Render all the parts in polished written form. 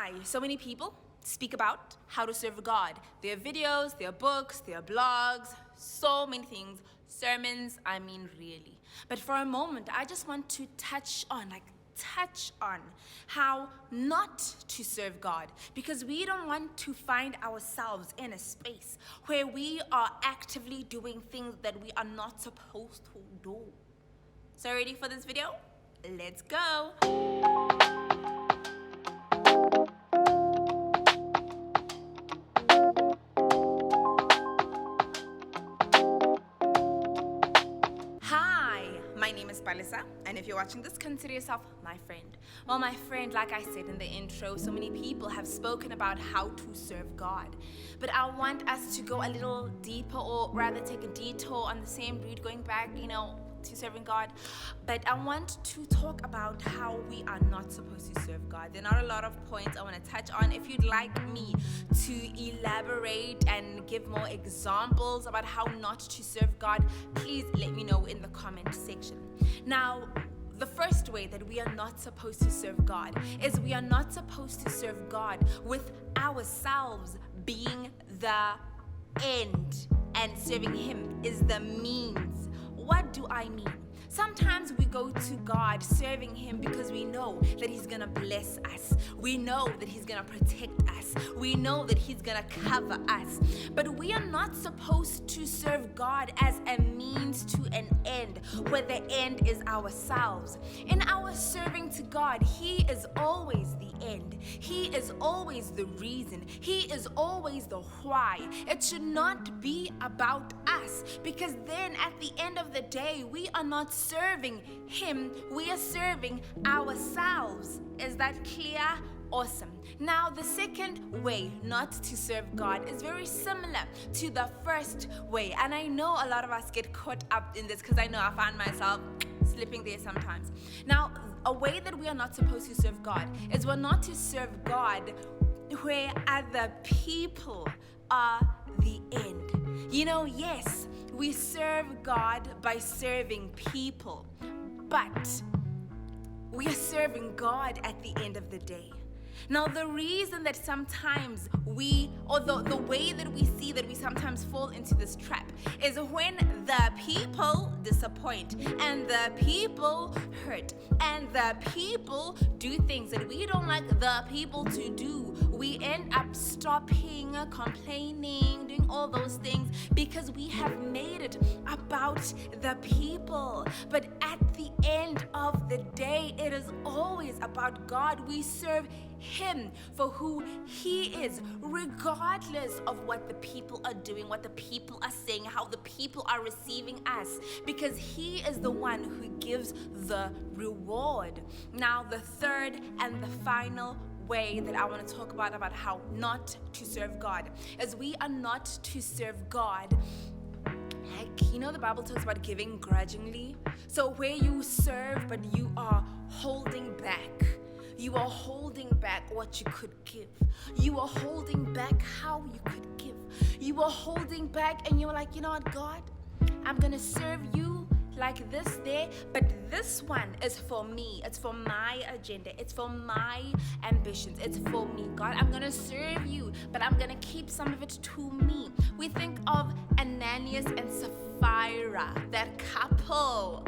Hi, so many people speak about how to serve God. Their videos, their books, their blogs, so many things, sermons, really. But for a moment, I just want to touch on how not to serve God, because we don't want to find ourselves in a space where we are actively doing things that we are not supposed to do. So ready for this video? Let's go. My name is Palesa, and if you're watching this, consider yourself my friend. Well, my friend, like I said in the intro, so many people have spoken about how to serve God. But I want us to go a little deeper, or rather take a detour on the same route, going back, to serving God. But I want to talk about how we are not supposed to serve God. There are not a lot of points I want to touch on. If you'd like me to elaborate and give more examples about how not to serve God, please let me know in the comment section. Now, the first way that we are not supposed to serve God is we are not supposed to serve God with ourselves being the end, and serving Him is the means. What do I mean? Sometimes we go to God serving Him because we know that He's gonna bless us. We know that He's gonna protect us. We know that He's gonna cover us. But we are not supposed to serve God as a means to an end, where the end is ourselves. In our serving to God, He is always the end. He is always the reason. He is always the why. It should not be about us, because then at the end of the day, we are not serving Him, we are serving ourselves. Is that clear? Awesome. Now, the second way not to serve God is very similar to the first way, and I know a lot of us get caught up in this, because I know I find myself slipping there sometimes. Now, a way that we are not supposed to serve God is we're not to serve God where other people are the end. Yes, we serve God by serving people, but we are serving God at the end of the day. Now, the reason that sometimes the way that we see that we sometimes fall into this trap is when the people disappoint, and the people hurt, and the people do things that we don't like the people to do. We end up stopping, complaining, doing all those things because we have made it about the people. But at the end of the day, it is always about God. We serve Him for who He is, regardless of what the people are doing, what the people are saying, how the people are receiving us, because He is the one who gives the reward. Now, the third and the final way that I want to talk about how not to serve God is we are not to serve God the Bible talks about giving grudgingly. So where you serve but you are holding back. You are holding back what you could give. You are holding back how you could give. You are holding back, and you're like, you know what, God? I'm going to serve you like this there, but this one is for me. It's for my agenda. It's for my ambitions. It's for me. God, I'm going to serve you, but I'm going to keep some of it to me. We think of Ananias and Sapphira, that couple.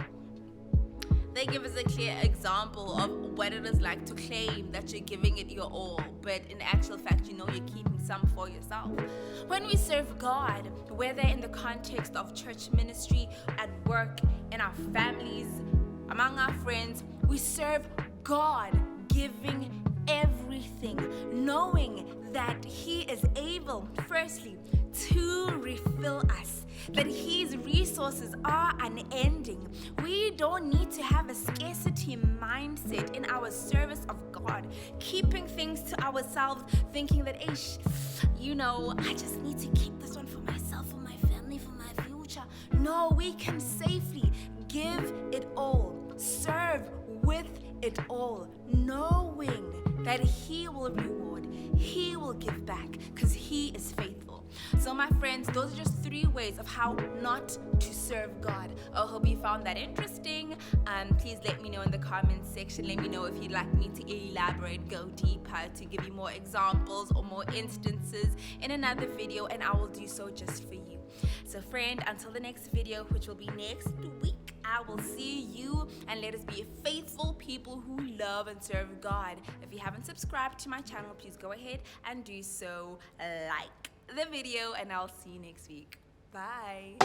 They give us a clear example of what it is like to claim that you're giving it your all, but in actual fact, you're keeping some for yourself. When we serve God, whether in the context of church ministry, at work, in our families, among our friends, we serve God, giving everything, knowing that He is able, firstly, to refill us, that His resources are unending. We don't need to have a scarcity mindset in our service of God, keeping things to ourselves, thinking that, I just need to keep this one for myself, for my family, for my future. No, we can safely give it all, serve with it all, knowing that He will reward, He will give back, because He is faithful. So my friends, those are just 3 ways of how not to serve God. I hope you found that interesting. Please let me know in the comments section. Let me know if you'd like me to elaborate, go deeper, to give you more examples or more instances in another video, and I will do so just for you. So friend, until the next video, which will be next week, I will see you, and let us be faithful people who love and serve God. If you haven't subscribed to my channel, please go ahead and do so. Like the video, and I'll see you next week. Bye.